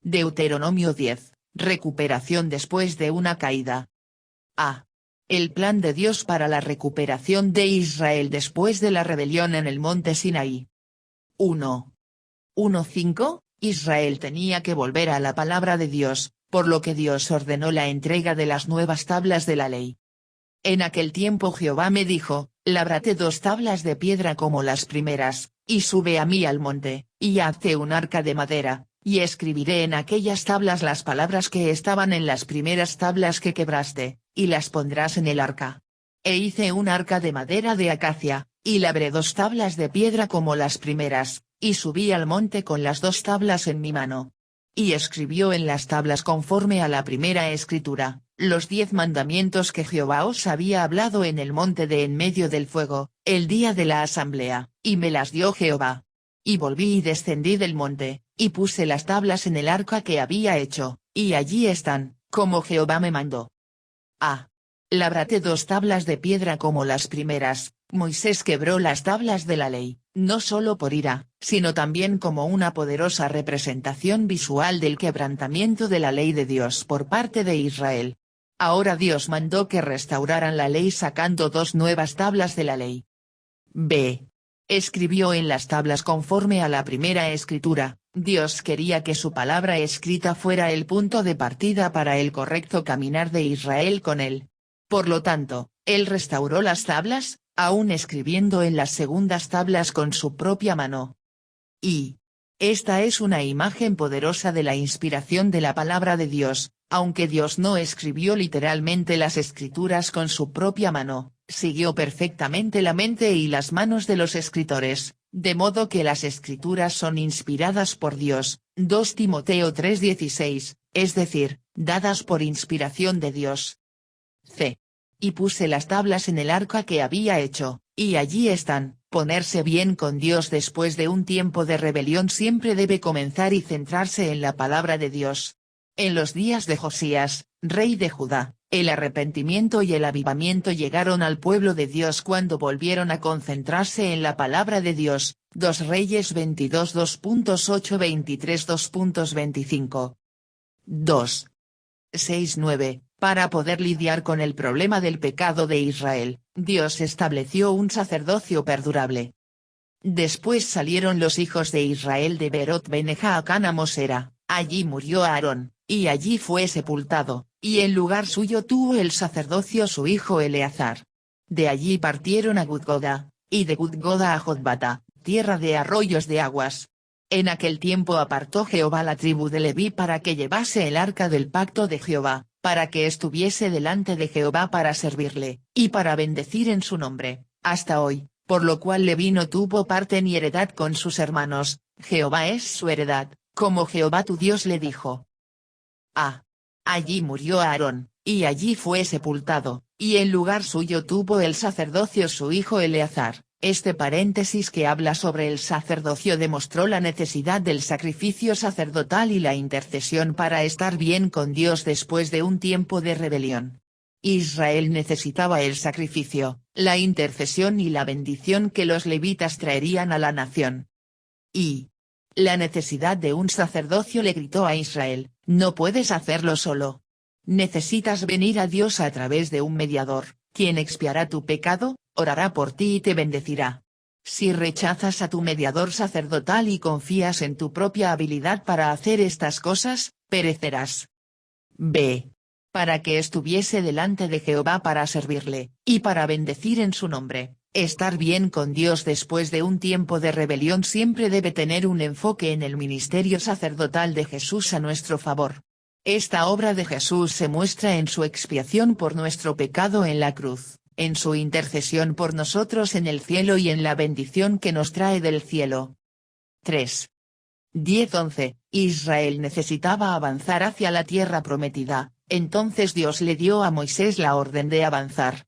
Deuteronomio 10, recuperación después de una caída. A. El plan de Dios para la recuperación de Israel después de la rebelión en el monte Sinaí. 1. 1.5. Israel tenía que volver a la palabra de Dios, por lo que Dios ordenó la entrega de las nuevas tablas de la ley. En aquel tiempo Jehová me dijo, lábrate 2 tablas de piedra como las primeras, y sube a mí al monte, y hazte un arca de madera, y escribiré en aquellas tablas las palabras que estaban en las primeras tablas que quebraste, y las pondrás en el arca. E hice un arca de madera de acacia, y labré 2 tablas de piedra como las primeras, y subí al monte con las 2 tablas en mi mano. Y escribió en las tablas conforme a la primera escritura, los 10 mandamientos que Jehová os había hablado en el monte de en medio del fuego, el día de la asamblea, y me las dio Jehová. Y volví y descendí del monte, y puse las tablas en el arca que había hecho, y allí están, como Jehová me mandó. A. Lábrate 2 tablas de piedra como las primeras. Moisés quebró las tablas de la ley, no solo por ira, sino también como una poderosa representación visual del quebrantamiento de la ley de Dios por parte de Israel. Ahora Dios mandó que restauraran la ley sacando 2 nuevas tablas de la ley. B. Escribió en las tablas conforme a la primera escritura. Dios quería que su palabra escrita fuera el punto de partida para el correcto caminar de Israel con él. Por lo tanto, él restauró las tablas, aún escribiendo en las segundas tablas con su propia mano. Y esta es una imagen poderosa de la inspiración de la palabra de Dios, aunque Dios no escribió literalmente las escrituras con su propia mano, siguió perfectamente la mente y las manos de los escritores, de modo que las escrituras son inspiradas por Dios, 2 Timoteo 3:16, es decir, dadas por inspiración de Dios. C. Y puse las tablas en el arca que había hecho, y allí están. Ponerse bien con Dios después de un tiempo de rebelión siempre debe comenzar y centrarse en la palabra de Dios. En los días de Josías, rey de Judá, el arrepentimiento y el avivamiento llegaron al pueblo de Dios cuando volvieron a concentrarse en la palabra de Dios. 2 Reyes 22 2.8 23 2.25. 2. 6.9. Para poder lidiar con el problema del pecado de Israel, Dios estableció un sacerdocio perdurable. Después salieron los hijos de Israel de Berot Benejaacán a Mosera, allí murió Aarón, y allí fue sepultado, y en lugar suyo tuvo el sacerdocio su hijo Eleazar. De allí partieron a Gudgoda, y de Gudgoda a Jotbata, tierra de arroyos de aguas. En aquel tiempo apartó Jehová la tribu de Leví para que llevase el arca del pacto de Jehová, para que estuviese delante de Jehová para servirle, y para bendecir en su nombre, hasta hoy, por lo cual Leví no tuvo parte ni heredad con sus hermanos, Jehová es su heredad, como Jehová tu Dios le dijo. A. Allí murió Aarón, y allí fue sepultado, y en lugar suyo tuvo el sacerdocio su hijo Eleazar. Este paréntesis que habla sobre el sacerdocio demostró la necesidad del sacrificio sacerdotal y la intercesión para estar bien con Dios después de un tiempo de rebelión. Israel necesitaba el sacrificio, la intercesión y la bendición que los levitas traerían a la nación. Y la necesidad de un sacerdocio le gritó a Israel, no puedes hacerlo solo. Necesitas venir a Dios a través de un mediador, quien expiará tu pecado, orará por ti y te bendecirá. Si rechazas a tu mediador sacerdotal y confías en tu propia habilidad para hacer estas cosas, perecerás. B. Para que estuviese delante de Jehová para servirle, y para bendecir en su nombre, estar bien con Dios después de un tiempo de rebelión siempre debe tener un enfoque en el ministerio sacerdotal de Jesús a nuestro favor. Esta obra de Jesús se muestra en su expiación por nuestro pecado en la cruz, en su intercesión por nosotros en el cielo y en la bendición que nos trae del cielo. 3. 10:11. Israel necesitaba avanzar hacia la tierra prometida, entonces Dios le dio a Moisés la orden de avanzar.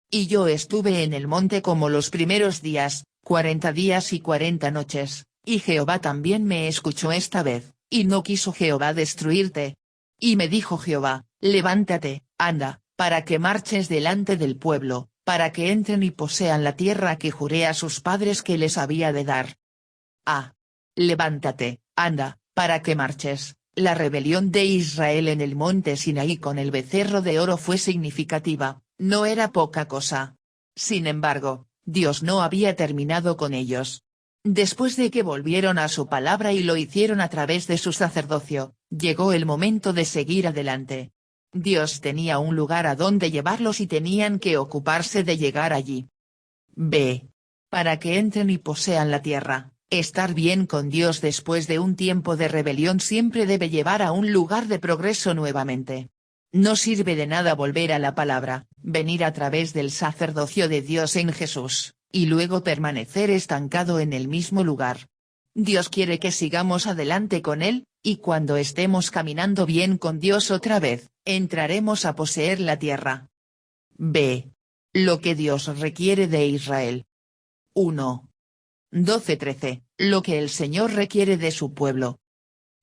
Y yo estuve en el monte como los primeros días, 40 días y 40 noches, y Jehová también me escuchó esta vez, y no quiso Jehová destruirte. Y me dijo Jehová, levántate, anda, para que marches delante del pueblo, para que entren y posean la tierra que juré a sus padres que les había de dar. A. Levántate, anda, para que marches, La rebelión de Israel en el monte Sinaí con el becerro de oro fue significativa, no era poca cosa. Sin embargo, Dios no había terminado con ellos. Después de que volvieron a su palabra y lo hicieron a través de su sacerdocio, llegó el momento de seguir adelante. Dios tenía un lugar a donde llevarlos y tenían que ocuparse de llegar allí. B. Para que entren y posean la tierra, estar bien con Dios después de un tiempo de rebelión siempre debe llevar a un lugar de progreso nuevamente. No sirve de nada volver a la palabra, venir a través del sacerdocio de Dios en Jesús, y luego permanecer estancado en el mismo lugar. Dios quiere que sigamos adelante con Él, y cuando estemos caminando bien con Dios otra vez, entraremos a poseer la tierra. B. Lo que Dios requiere de Israel. 1. 12:13, lo que el Señor requiere de su pueblo.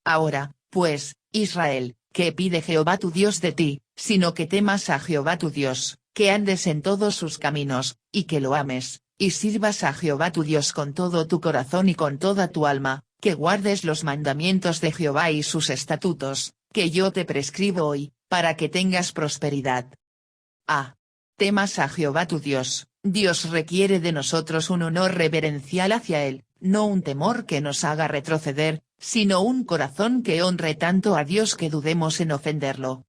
Ahora, pues, Israel, ¿qué pide Jehová tu Dios de ti, sino que temas a Jehová tu Dios, que andes en todos sus caminos, y que lo ames, y sirvas a Jehová tu Dios con todo tu corazón y con toda tu alma, que guardes los mandamientos de Jehová y sus estatutos, que yo te prescribo hoy, para que tengas prosperidad. A. Temas a Jehová tu Dios. Dios requiere de nosotros un honor reverencial hacia Él, no un temor que nos haga retroceder, sino un corazón que honre tanto a Dios que dudemos en ofenderlo.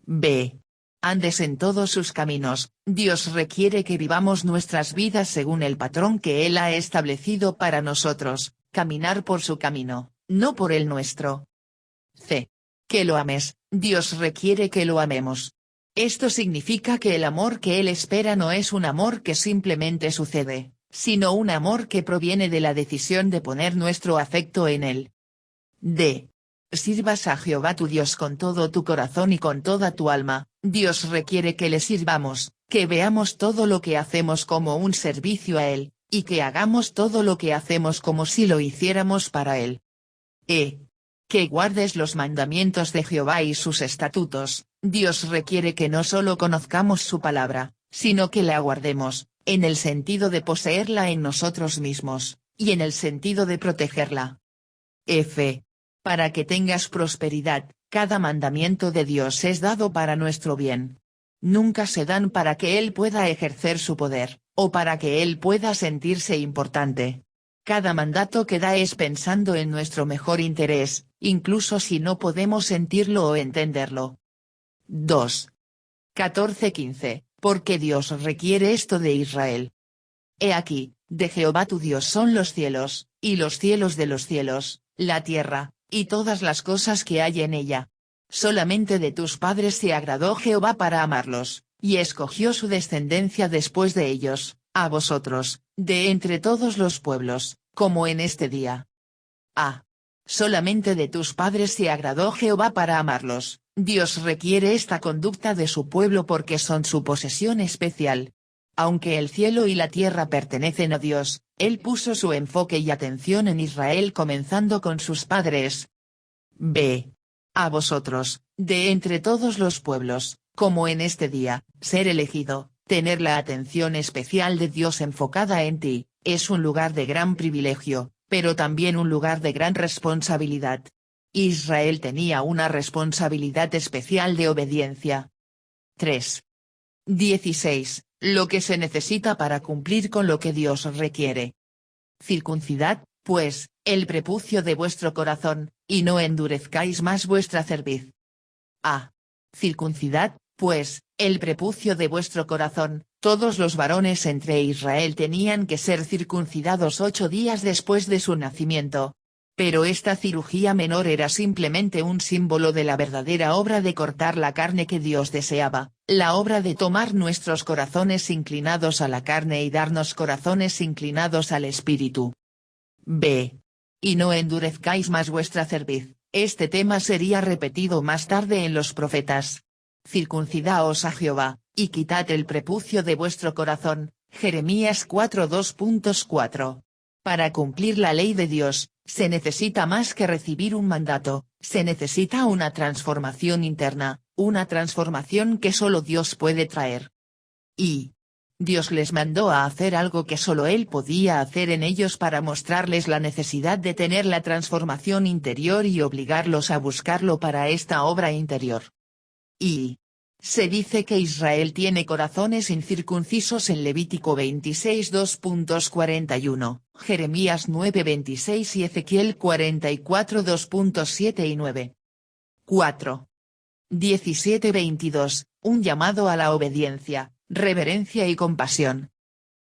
B. Andes en todos sus caminos. Dios requiere que vivamos nuestras vidas según el patrón que Él ha establecido para nosotros, caminar por su camino, no por el nuestro. C. Que lo ames. Dios requiere que lo amemos. Esto significa que el amor que Él espera no es un amor que simplemente sucede, sino un amor que proviene de la decisión de poner nuestro afecto en Él. D. Sirvas a Jehová tu Dios con todo tu corazón y con toda tu alma. Dios requiere que le sirvamos, que veamos todo lo que hacemos como un servicio a Él, y que hagamos todo lo que hacemos como si lo hiciéramos para Él. E. Que guardes los mandamientos de Jehová y sus estatutos. Dios requiere que no solo conozcamos su palabra, sino que la guardemos, en el sentido de poseerla en nosotros mismos, y en el sentido de protegerla. F. Para que tengas prosperidad, cada mandamiento de Dios es dado para nuestro bien. Nunca se dan para que Él pueda ejercer su poder, o para que Él pueda sentirse importante. Cada mandato que da es pensando en nuestro mejor interés, incluso si no podemos sentirlo o entenderlo. 2. 14:15, porque Dios requiere esto de Israel. He aquí, de Jehová tu Dios son los cielos, y los cielos de los cielos, la tierra, y todas las cosas que hay en ella. Solamente de tus padres se agradó Jehová para amarlos, y escogió su descendencia después de ellos, a vosotros, de entre todos los pueblos, como en este día. A. Solamente de tus padres se agradó Jehová para amarlos. Dios requiere esta conducta de su pueblo porque son su posesión especial. Aunque el cielo y la tierra pertenecen a Dios, Él puso su enfoque y atención en Israel comenzando con sus padres. B. A vosotros, de entre todos los pueblos, como en este día, ser elegido, tener la atención especial de Dios enfocada en ti, es un lugar de gran privilegio, pero también un lugar de gran responsabilidad. Israel tenía una responsabilidad especial de obediencia. 3. 16. Lo que se necesita para cumplir con lo que Dios requiere. Circuncidad, pues, el prepucio de vuestro corazón, y no endurezcáis más vuestra cerviz. A. Circuncidad, pues, el prepucio de vuestro corazón. Todos los varones entre Israel tenían que ser circuncidados 8 días después de su nacimiento. Pero esta cirugía menor era simplemente un símbolo de la verdadera obra de cortar la carne que Dios deseaba, la obra de tomar nuestros corazones inclinados a la carne y darnos corazones inclinados al espíritu. B. Y no endurezcáis más vuestra cerviz. Este tema sería repetido más tarde en los profetas. Circuncidaos a Jehová, y quitad el prepucio de vuestro corazón. Jeremías 4:2.4. Para cumplir la ley de Dios, se necesita más que recibir un mandato, se necesita una transformación interna, una transformación que solo Dios puede traer. Y Dios les mandó a hacer algo que solo Él podía hacer en ellos para mostrarles la necesidad de tener la transformación interior y obligarlos a buscarlo para esta obra interior. Y se dice que Israel tiene corazones incircuncisos en Levítico 26 2.41, Jeremías 9:26 y Ezequiel 44 2.7 y 9. 4. 17:22, un llamado a la obediencia, reverencia y compasión.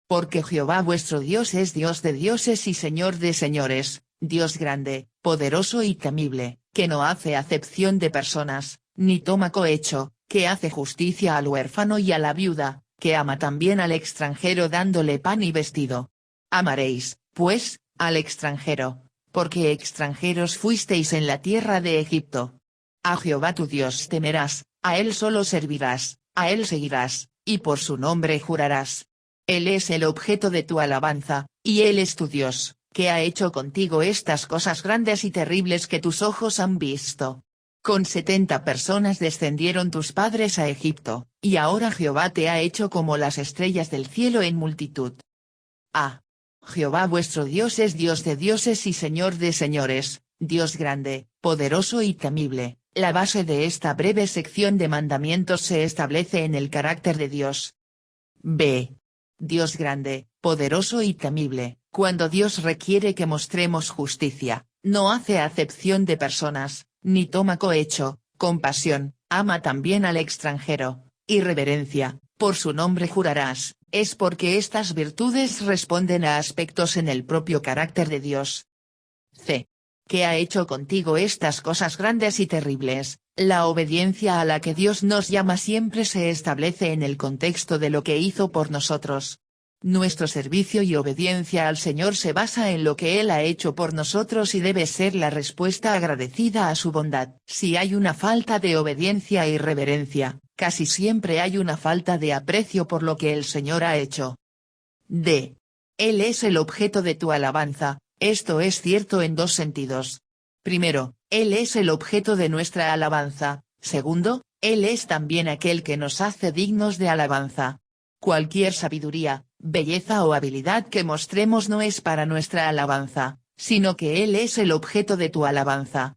Porque Jehová vuestro Dios es Dios de dioses y Señor de señores, Dios grande, poderoso y temible, que no hace acepción de personas, ni toma cohecho, que hace justicia al huérfano y a la viuda, que ama también al extranjero dándole pan y vestido. Amaréis, pues, al extranjero, porque extranjeros fuisteis en la tierra de Egipto. A Jehová tu Dios temerás, a Él solo servirás, a Él seguirás, y por su nombre jurarás. Él es el objeto de tu alabanza, y Él es tu Dios, que ha hecho contigo estas cosas grandes y terribles que tus ojos han visto. Con 70 personas descendieron tus padres a Egipto, y ahora Jehová te ha hecho como las estrellas del cielo en multitud. A. Jehová vuestro Dios es Dios de dioses y Señor de señores, Dios grande, poderoso y temible. La base de esta breve sección de mandamientos se establece en el carácter de Dios. B. Dios grande, poderoso y temible. Cuando Dios requiere que mostremos justicia, no hace acepción de personas, ni toma cohecho, compasión, ama también al extranjero, y reverencia, por su nombre jurarás, es porque estas virtudes responden a aspectos en el propio carácter de Dios. C. Que ha hecho contigo estas cosas grandes y terribles. La obediencia a la que Dios nos llama siempre se establece en el contexto de lo que hizo por nosotros. Nuestro servicio y obediencia al Señor se basa en lo que Él ha hecho por nosotros y debe ser la respuesta agradecida a su bondad. Si hay una falta de obediencia y reverencia, casi siempre hay una falta de aprecio por lo que el Señor ha hecho. D. Él es el objeto de tu alabanza. Esto es cierto en dos sentidos. Primero, Él es el objeto de nuestra alabanza. Segundo, Él es también aquel que nos hace dignos de alabanza. Cualquier sabiduría, belleza o habilidad que mostremos no es para nuestra alabanza, sino que Él es el objeto de tu alabanza.